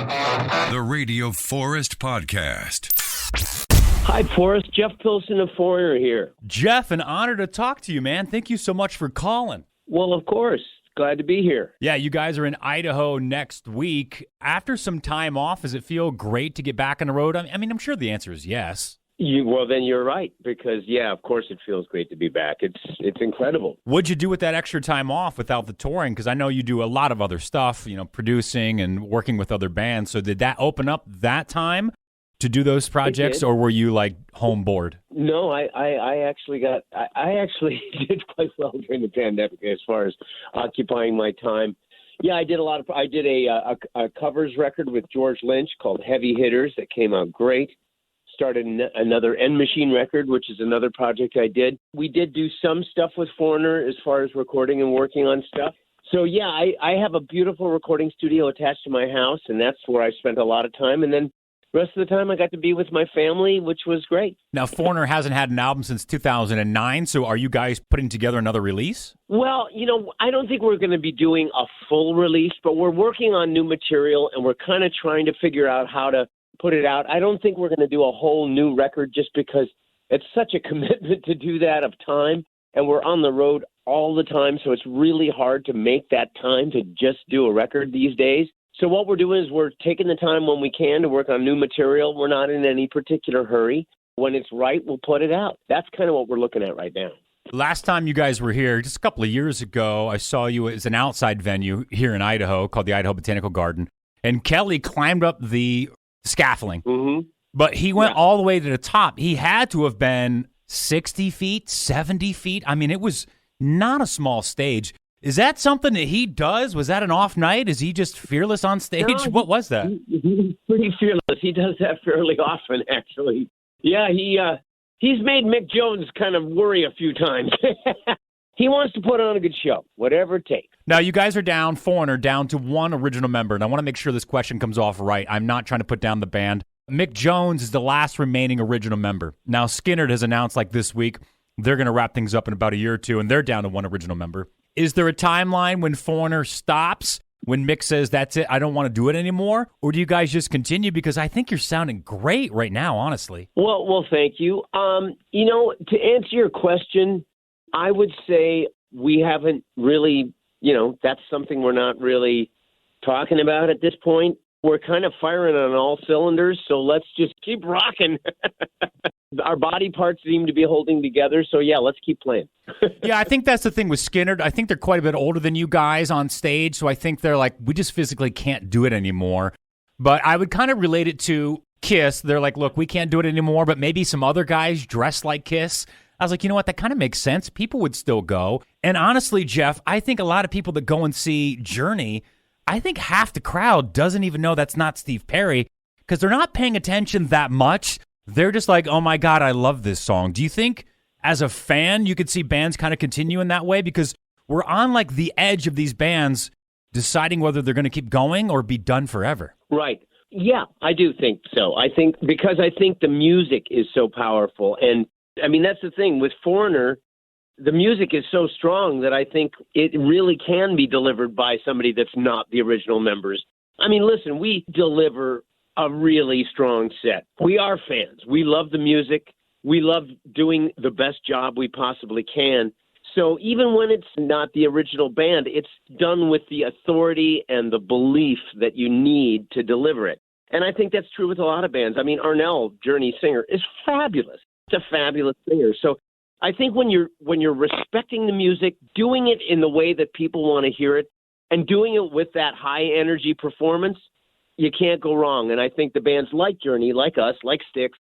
The Radio Forest Podcast. Hi, Forrest. Jeff Pilson of Foreigner here. Jeff, an honor to talk to you, man. Thank you so much for calling. Well, of course. Glad to be here. Yeah, you guys are in Idaho next week. After some time off, does it feel great to get back on the road? I mean, I'm sure the answer is yes. Well, then you're right, because, yeah, of course it feels great to be back. It's incredible. What'd you do with that extra time off without the touring? Because I know you do a lot of other stuff, producing and working with other bands. So did that open up that time to do those projects, or were you, like, home bored? No, I actually did quite well during the pandemic as far as occupying my time. Yeah, I did a covers record with George Lynch called Heavy Hitters that came out great. Started another End Machine record, which is another project I did. We did do some stuff with Foreigner as far as recording and working on stuff. So, yeah, I have a beautiful recording studio attached to my house, and that's where I spent a lot of time. And then the rest of the time I got to be with my family, which was great. Now, Foreigner hasn't had an album since 2009, so are you guys putting together another release? Well, I don't think we're going to be doing a full release, but we're working on new material, and we're kind of trying to figure out how to put it out. I don't think we're going to do a whole new record just because it's such a commitment to do that of time, and we're on the road all the time, so it's really hard to make that time to just do a record these days. So what we're doing is we're taking the time when we can to work on new material. We're not in any particular hurry. When it's right, we'll put it out. That's kind of what we're looking at right now. Last time you guys were here, just a couple of years ago, I saw you as an outside venue here in Idaho called the Idaho Botanical Garden, and Kelly climbed up the scaffolding, but he went all the way to the top. He had to have been 60 feet, 70 feet. I mean, it was not a small stage. Is that something that he does? Was that an off night? Is he just fearless on stage? No, what was that? He's pretty fearless. He does that fairly often, actually. Yeah, he's made Mick Jones kind of worry a few times. He wants to put on a good show, whatever it takes. Now, you guys are down, Foreigner, down to one original member, and I want to make sure this question comes off right. I'm not trying to put down the band. Mick Jones is the last remaining original member. Now, Skynyrd has announced, like this week, they're going to wrap things up in about a year or two, and they're down to one original member. Is there a timeline when Foreigner stops, when Mick says, that's it, I don't want to do it anymore? Or do you guys just continue? Because I think you're sounding great right now, honestly. Well, thank you. To answer your question, I would say we haven't really, that's something we're not really talking about at this point. We're kind of firing on all cylinders, so let's just keep rocking. Our body parts seem to be holding together, so yeah, let's keep playing. Yeah, I think that's the thing with Skynyrd. I think they're quite a bit older than you guys on stage, so I think they're like, we just physically can't do it anymore. But I would kind of relate it to Kiss. They're like, look, we can't do it anymore, but maybe some other guys dress like Kiss. I was like, you know what? That kind of makes sense. People would still go. And honestly, Jeff, I think a lot of people that go and see Journey, I think half the crowd doesn't even know that's not Steve Perry because they're not paying attention that much. They're just like, oh, my God, I love this song. Do you think as a fan you could see bands kind of continue in that way? Because we're on like the edge of these bands deciding whether they're going to keep going or be done forever. Right. Yeah, I do think so. I think the music is so powerful. And I mean, that's the thing with Foreigner, the music is so strong that I think it really can be delivered by somebody that's not the original members. I mean, listen, we deliver a really strong set. We are fans. We love the music. We love doing the best job we possibly can. So even when it's not the original band, it's done with the authority and the belief that you need to deliver it. And I think that's true with a lot of bands. I mean, Arnell, Journey singer, is fabulous. It's a fabulous singer. So I think when you're respecting the music, doing it in the way that people want to hear it, and doing it with that high energy performance, you can't go wrong. And I think the bands like Journey, like us, like Styx,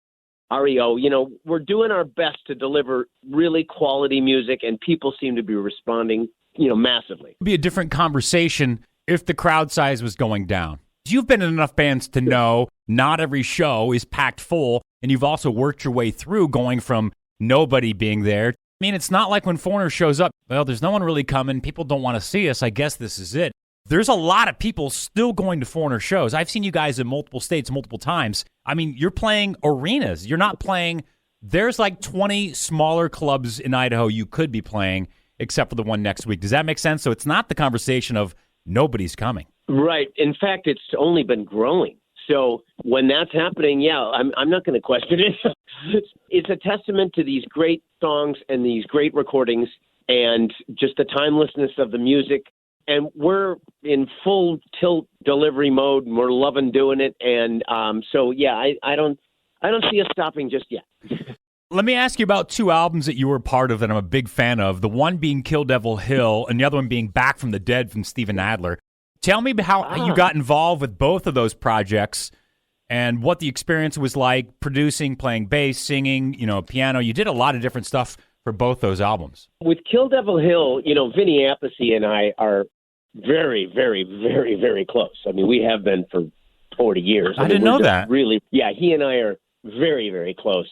REO, we're doing our best to deliver really quality music, and people seem to be responding, massively. It'd be a different conversation if the crowd size was going down. You've been in enough bands to know not every show is packed full, and you've also worked your way through going from nobody being there. I mean, it's not like when Foreigner shows up, well, there's no one really coming, people don't want to see us, I guess this is it. There's a lot of people still going to Foreigner shows. I've seen you guys in multiple states multiple times. I mean, you're playing arenas. You're not playing, there's like 20 smaller clubs in Idaho you could be playing, except for the one next week. Does that make sense? So it's not the conversation of nobody's coming. Right. In fact, it's only been growing. So when that's happening, I'm not going to question it. It's a testament to these great songs and these great recordings and just the timelessness of the music. And we're in full tilt delivery mode, and we're loving doing it. And I don't see us stopping just yet. Let me ask you about two albums that you were part of that I'm a big fan of. The one being Kill Devil Hill, and the other one being Back from the Dead from Steven Adler. Tell me how you got involved with both of those projects and what the experience was like producing, playing bass, singing, piano. You did a lot of different stuff for both those albums. With Kill Devil Hill, Vinny Appice and I are very, very, very, very close. I mean, we have been for 40 years. I didn't know that. Really, he and I are very, very close.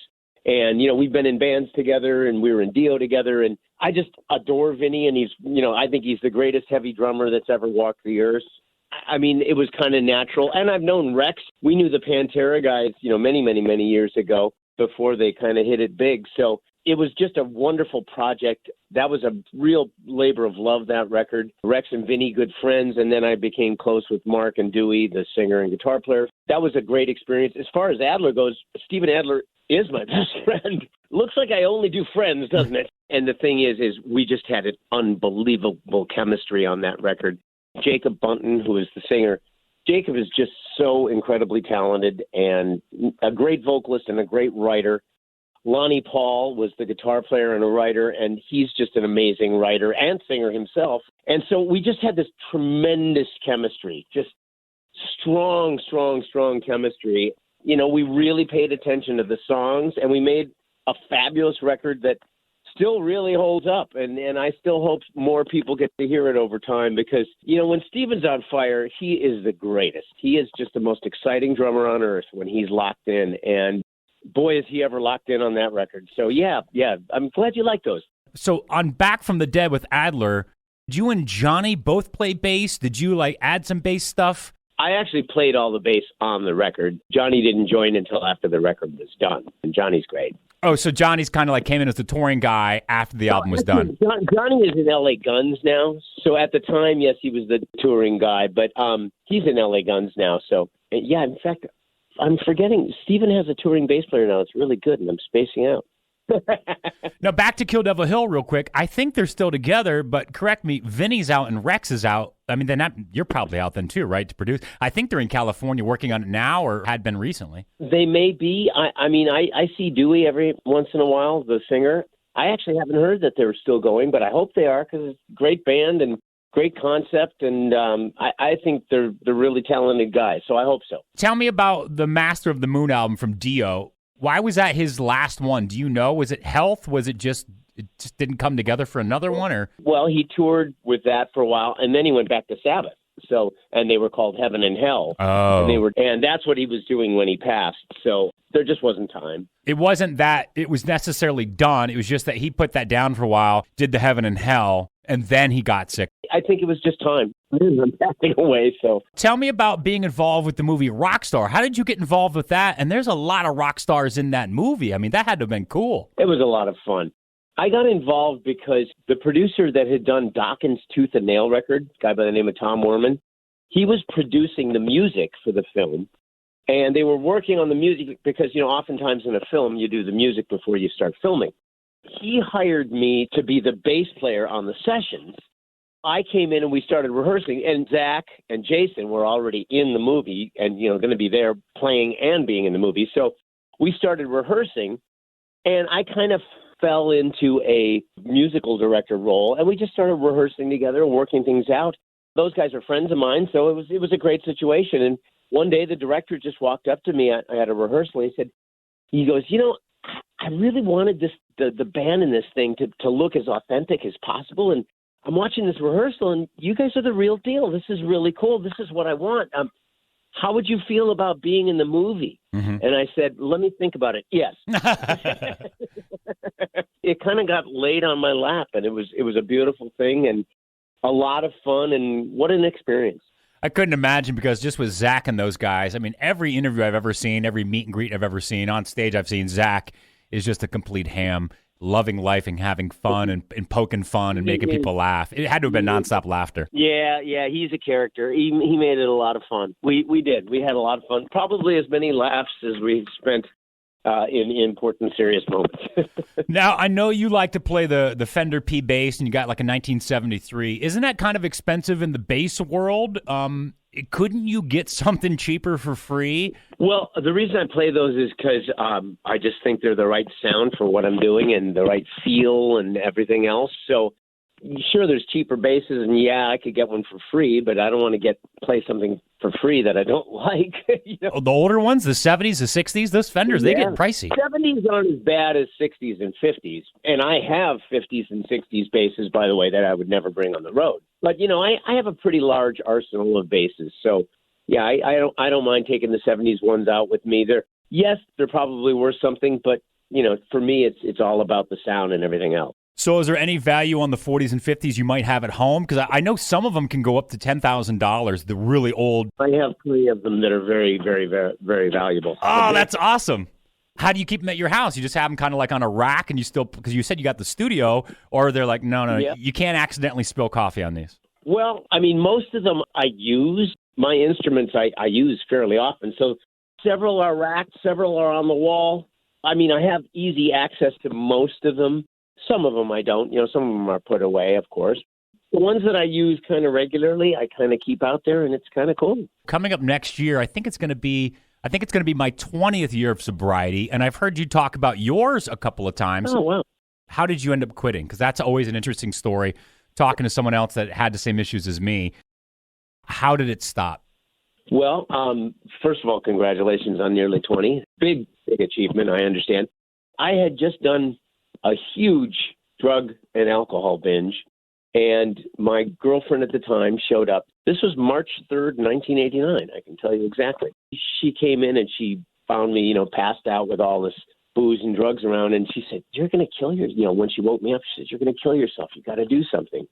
And, we've been in bands together, and we were in Dio together, and I just adore Vinny, and he's, I think he's the greatest heavy drummer that's ever walked the earth. I mean, it was kind of natural. And I've known Rex. We knew the Pantera guys, many, many, many years ago before they kind of hit it big. So it was just a wonderful project. That was a real labor of love, that record. Rex and Vinny, good friends, and then I became close with Mark and Dewey, the singer and guitar player. That was a great experience. As far as Adler goes, Steven Adler is my best friend. Looks like I only do friends, doesn't it? And the thing is we just had an unbelievable chemistry on that record. Jacob Bunton, who is the singer, Jacob is just so incredibly talented and a great vocalist and a great writer. Lonnie Paul was the guitar player and a writer, and he's just an amazing writer and singer himself. And so we just had this tremendous chemistry, just strong, strong, strong chemistry. We really paid attention to the songs, and we made a fabulous record that still really holds up. And I still hope more people get to hear it over time because, when Steven's on fire, he is the greatest. He is just the most exciting drummer on earth when he's locked in. And boy, is he ever locked in on that record. So, yeah, I'm glad you like those. So on Back from the Dead with Adler, did you and Johnny both play bass? Did you, add some bass stuff? I actually played all the bass on the record. Johnny didn't join until after the record was done, and Johnny's great. Oh, so Johnny's kind of came in as the touring guy after the album was done. Johnny is in L.A. Guns now. So at the time, yes, he was the touring guy, but he's in L.A. Guns now. So, yeah, in fact, I'm forgetting. Steven has a touring bass player now. It's really good, and I'm spacing out. Now, back to Kill Devil Hill real quick. I think they're still together, but correct me, Vinny's out and Rex is out. I mean, they're not. You're probably out then too, right, to produce? I think they're in California working on it now or had been recently. They may be. I see Dewey every once in a while, the singer. I actually haven't heard that they're still going, but I hope they are because it's a great band and great concept, and I think they're really talented guys, so I hope so. Tell me about the Master of the Moon album from Dio. Why was that his last one? Do you know? Was it health? Was it just didn't come together for another one? Or well, he toured with that for a while, and then he went back to Sabbath. So, and they were called Heaven and Hell. Oh, and that's what he was doing when he passed. So there just wasn't time. It wasn't that it was necessarily done. It was just that he put that down for a while, did the Heaven and Hell, and then he got sick. I think it was just time. I'm passing away. So tell me about being involved with the movie Rockstar. How did you get involved with that? And there's a lot of rock stars in that movie. I mean, that had to have been cool. It was a lot of fun. I got involved because the producer that had done Dawkins' Tooth and Nail record, a guy by the name of Tom Werman, he was producing the music for the film. And they were working on the music because, oftentimes in a film, you do the music before you start filming. He hired me to be the bass player on the sessions. I came in and we started rehearsing, and Zach and Jason were already in the movie and, going to be there playing and being in the movie. So we started rehearsing, and I kind of fell into a musical director role, and we just started rehearsing together and working things out. Those guys are friends of mine, so it was a great situation. And one day the director just walked up to me. I had a rehearsal. He goes, I really wanted the band in this thing to look as authentic as possible, and I'm watching this rehearsal, and you guys are the real deal. This is really cool. This is what I want. How would you feel about being in the movie? Mm-hmm. And I said, let me think about it. Yes. It kind of got laid on my lap, and it was a beautiful thing and a lot of fun, and what an experience. I couldn't imagine because just with Zach and those guys, I mean, every interview I've ever seen, every meet and greet I've ever seen, on stage I've seen Zach is just a complete ham. loving life and having fun and poking fun and making people laugh. It had to have been nonstop laughter. Yeah, he's a character. He made it a lot of fun. We did. We had a lot of fun. Probably as many laughs as we spent in important, serious moments. Now, I know you like to play the Fender P bass, and you got like a 1973. Isn't that kind of expensive in the bass world? Couldn't you get something cheaper for free? Well, the reason I play those is because I just think they're the right sound for what I'm doing and the right feel and everything else. So, sure, there's cheaper basses, and yeah, I could get one for free, but I don't want to play something for free that I don't like. The older ones, the 70s, the 60s, those Fenders, they get pricey. 70s aren't as bad as 60s and 50s, and I have 50s and 60s basses, by the way, that I would never bring on the road. But I have a pretty large arsenal of basses, so yeah, I don't mind taking the 70s ones out with me. They're probably worth something, but for me, it's all about the sound and everything else. So is there any value on the 40s and 50s you might have at home? Because I know some of them can go up to $10,000, the really old. I have 3 of them that are very, very, very, very valuable. Oh, that's awesome. How do you keep them at your house? You just have them kind of like on a rack, and you still, because you said you got the studio, or they're like, no, you can't accidentally spill coffee on these. Well, I mean, most of them I use. My instruments I use fairly often. So several are racked, several are on the wall. I mean, I have easy access to most of them. Some of them I don't. Some of them are put away, of course. The ones that I use kind of regularly, I kind of keep out there, and it's kind of cool. Coming up next year, I think it's going to be my 20th year of sobriety, and I've heard you talk about yours a couple of times. Oh, wow. How did you end up quitting? Because that's always an interesting story, talking to someone else that had the same issues as me. How did it stop? Well, first of all, congratulations on nearly 20. Big achievement, I understand. I had just done a huge drug and alcohol binge, and my girlfriend at the time showed up. This was March 3rd, 1989. I can tell you exactly. She came in and she found me, passed out with all this booze and drugs around, and she said, "You're going to kill when she woke me up, she said, "You're going to kill yourself. You got to do something."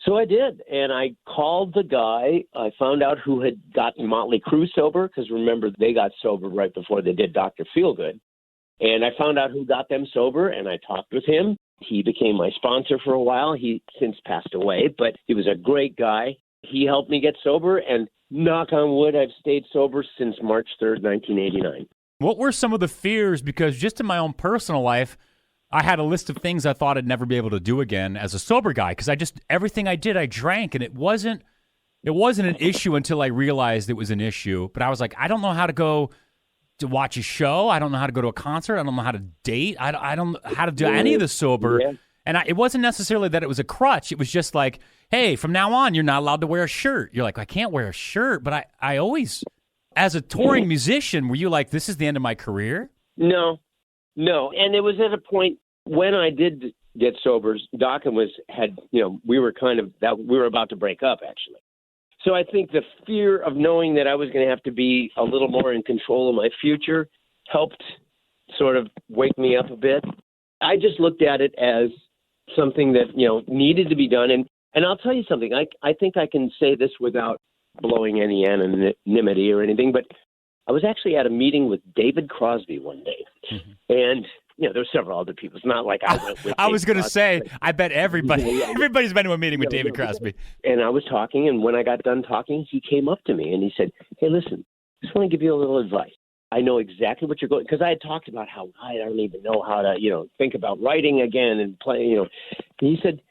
So I did, and I called the guy. I found out who had gotten Motley Crue sober, because remember, they got sober right before they did Dr. Feelgood. And I found out who got them sober, and I talked with him. He became my sponsor for a while. He since passed away, but he was a great guy. He helped me get sober, and knock on wood, I've stayed sober since March 3rd, 1989. What were some of the fears? Because just in my own personal life, I had a list of things I thought I'd never be able to do again as a sober guy, because everything I did, I drank, and it wasn't an issue until I realized it was an issue. But I was like, I don't know how to go to watch a show. I don't know how to go to a concert. I don't know how to date. I don't know how to do any of this sober. Yeah. And it wasn't necessarily that it was a crutch. It was just like, hey, from now on, you're not allowed to wear a shirt. You're like, I can't wear a shirt. But I always, as a touring musician, were you like, this is the end of my career? No. And it was at a point when I did get sober, Doc and we were about to break up, actually. So I think the fear of knowing that I was going to have to be a little more in control of my future helped sort of wake me up a bit. I just looked at it as something that, needed to be done. And I'll tell you something. I think I can say this without blowing any anonymity or anything, but I was actually at a meeting with David Crosby one day. Mm-hmm. And there's several other people. It's not like I went with I was going to say, I bet everybody's been to a meeting with David Crosby. And I was talking, and when I got done talking, he came up to me and he said, "Hey, listen, I just want to give you a little advice. I know exactly what you're going," because I had talked about how I don't even know how to, think about writing again and play, And he said,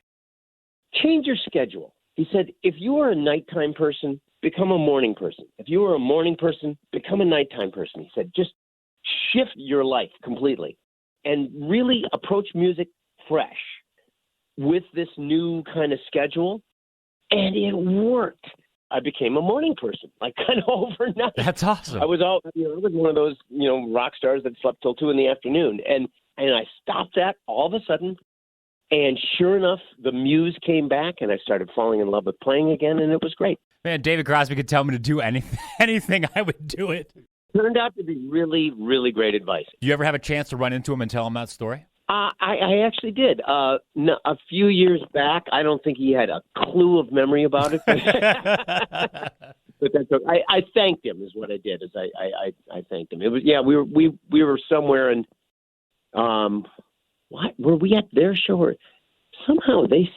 "Change your schedule." He said, "If you are a nighttime person, become a morning person. If you are a morning person, become a nighttime person." He said, "Just shift your life completely and really approach music fresh with this new kind of schedule." And it worked. I became a morning person, like kind of overnight. That's awesome. I was one of those, rock stars that slept till 2 p.m. And I stopped that all of a sudden. And sure enough, the muse came back, and I started falling in love with playing again, and it was great. Man, David Crosby could tell me to do anything, I would do it. Turned out to be really, really great advice. Do you ever have a chance to run into him and tell him that story? I actually did. A few years back. I don't think he had a clue of memory about it. But that's okay. I thanked him is what I did. Is I thanked him. It was we were somewhere in what were we at their show? Or somehow it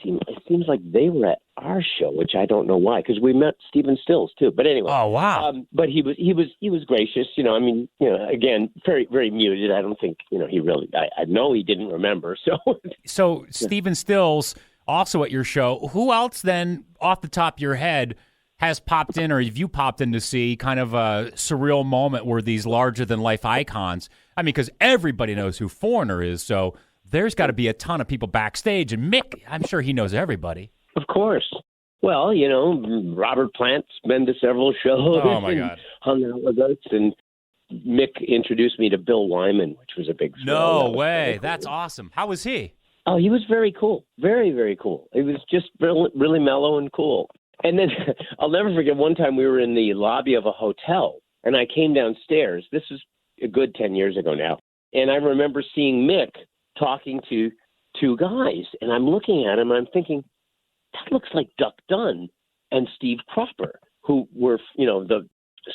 seems like they were at our show, which I don't know why, because we met Stephen Stills too. But anyway, Oh, wow. but he was gracious. Again, very very muted. I don't think he really. I know he didn't remember. So Stephen Stills also at your show. Who else then, off the top of your head, has popped in, or have you popped in to see kind of a surreal moment where these larger than life icons? I mean, because everybody knows who Foreigner is, so there's got to be a ton of people backstage, and Mick, I'm sure he knows everybody. Of course. Well, Robert Plant's been to several shows. Oh, my God. Hung out with us, and Mick introduced me to Bill Wyman, which was a big thrill. No way. That's awesome. How was he? Oh, he was very cool. Very, very cool. He was just really, really mellow and cool. And then I'll never forget one time we were in the lobby of a hotel, and I came downstairs. This was a good 10 years ago now. And I remember seeing Mick talking to two guys, and I'm looking at him, and I'm thinking, that looks like Duck Dunn and Steve Cropper, who were, the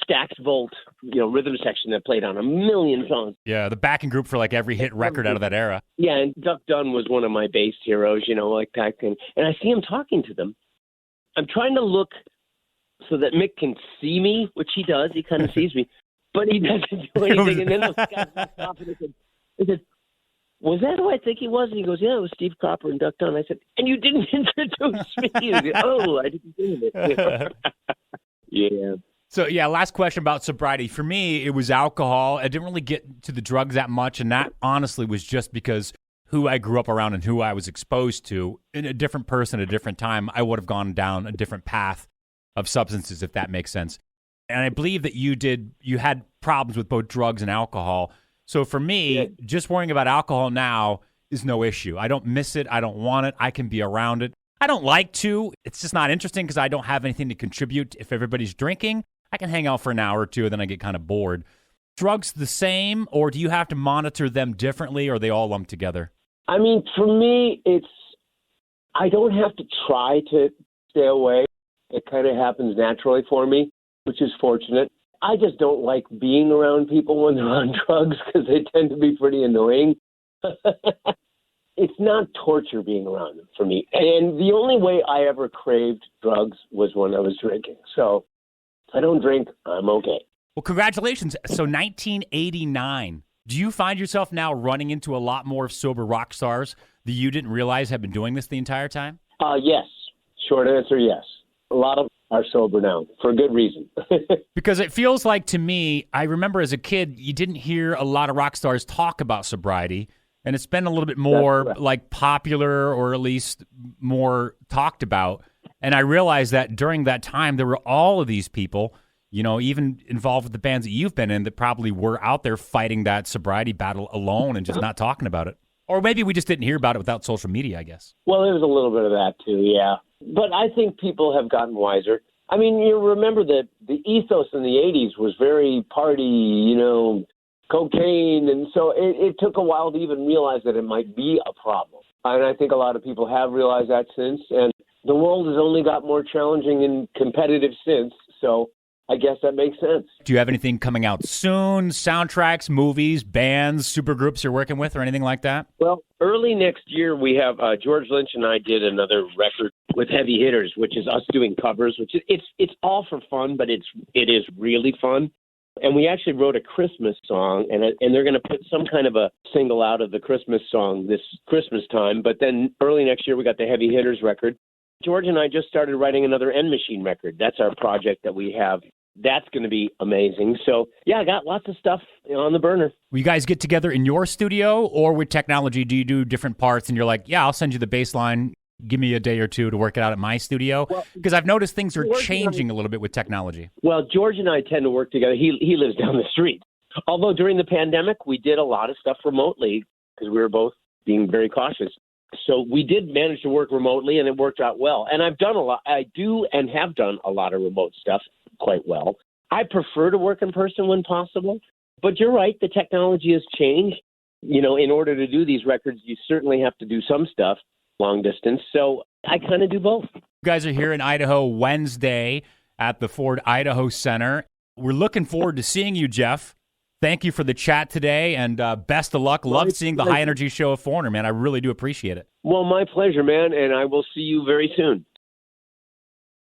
Stax Volt, rhythm section that played on a million songs. Yeah, the backing group for like every hit record out of that era. Yeah, and Duck Dunn was one of my bass heroes, like back then. And I see him talking to them. I'm trying to look so that Mick can see me, which he does. He kind of sees me, but he doesn't do anything. And then those guys walked off, and I said, was that who I think he was? And he goes, yeah, it was Steve Cropper and Duck Dunn. I said, and you didn't introduce me. He goes, oh, I didn't do it. Yeah. So, yeah, last question about sobriety. For me, it was alcohol. I didn't really get to the drugs that much, and that honestly was just because who I grew up around and who I was exposed to. In a different person at a different time, I would have gone down a different path of substances, if that makes sense. And I believe that you had problems with both drugs and alcohol. So for me, just worrying about alcohol now is no issue. I don't miss it. I don't want it. I can be around it. I don't like to. It's just not interesting because I don't have anything to contribute. If everybody's drinking, I can hang out for an hour or two, and then I get kind of bored. Drugs the same, or do you have to monitor them differently, or are they all lumped together? I mean, for me, I don't have to try to stay away. It kind of happens naturally for me, which is fortunate. I just don't like being around people when they're on drugs because they tend to be pretty annoying. It's not torture being around them for me. And the only way I ever craved drugs was when I was drinking. So if I don't drink, I'm okay. Well, congratulations. So 1989. Do you find yourself now running into a lot more sober rock stars that you didn't realize have been doing this the entire time? Yes. Short answer, yes. A lot of them are sober now for a good reason. Because it feels like to me, I remember as a kid, you didn't hear a lot of rock stars talk about sobriety, and it's been a little bit more like popular or at least more talked about. And I realized that during that time, there were all of these people, even involved with the bands that you've been in that probably were out there fighting that sobriety battle alone and just not talking about it. Or maybe we just didn't hear about it without social media, I guess. Well, there was a little bit of that too, yeah. But I think people have gotten wiser. I mean, you remember that the ethos in the 80s was very party, cocaine. And so it took a while to even realize that it might be a problem. And I think a lot of people have realized that since. And the world has only got more challenging and competitive since. So I guess that makes sense. Do you have anything coming out soon? Soundtracks, movies, bands, supergroups you're working with or anything like that? Well, early next year, we have George Lynch and I did another record with Heavy Hitters, which is us doing covers, which is it's all for fun, but it is really fun. And we actually wrote a Christmas song, and they're going to put some kind of a single out of the Christmas song this Christmas time. But then early next year, we got the Heavy Hitters record. George and I just started writing another End Machine record. That's our project that we have. That's going to be amazing. So, yeah, I got lots of stuff on the burner. Will you guys get together in your studio, or with technology, do you do different parts and you're like, yeah, I'll send you the bass line, give me a day or two to work it out at my studio? Because I've noticed things are changing a little bit with technology. Well, George and I tend to work together. He lives down the street. Although during the pandemic, we did a lot of stuff remotely because we were both being very cautious. So we did manage to work remotely, and it worked out well. And I've done a lot. I do and have done a lot of remote stuff quite well. I prefer to work in person when possible. But you're right, the technology has changed. In order to do these records, you certainly have to do some stuff long distance. So I kind of do both. You guys are here in Idaho Wednesday at the Ford Idaho Center. We're looking forward to seeing you, Jeff. thank you for the chat today, and best of luck. Love seeing the high energy show of Foreigner, man. I really do appreciate it. Well, my pleasure, man, and I will see you very soon.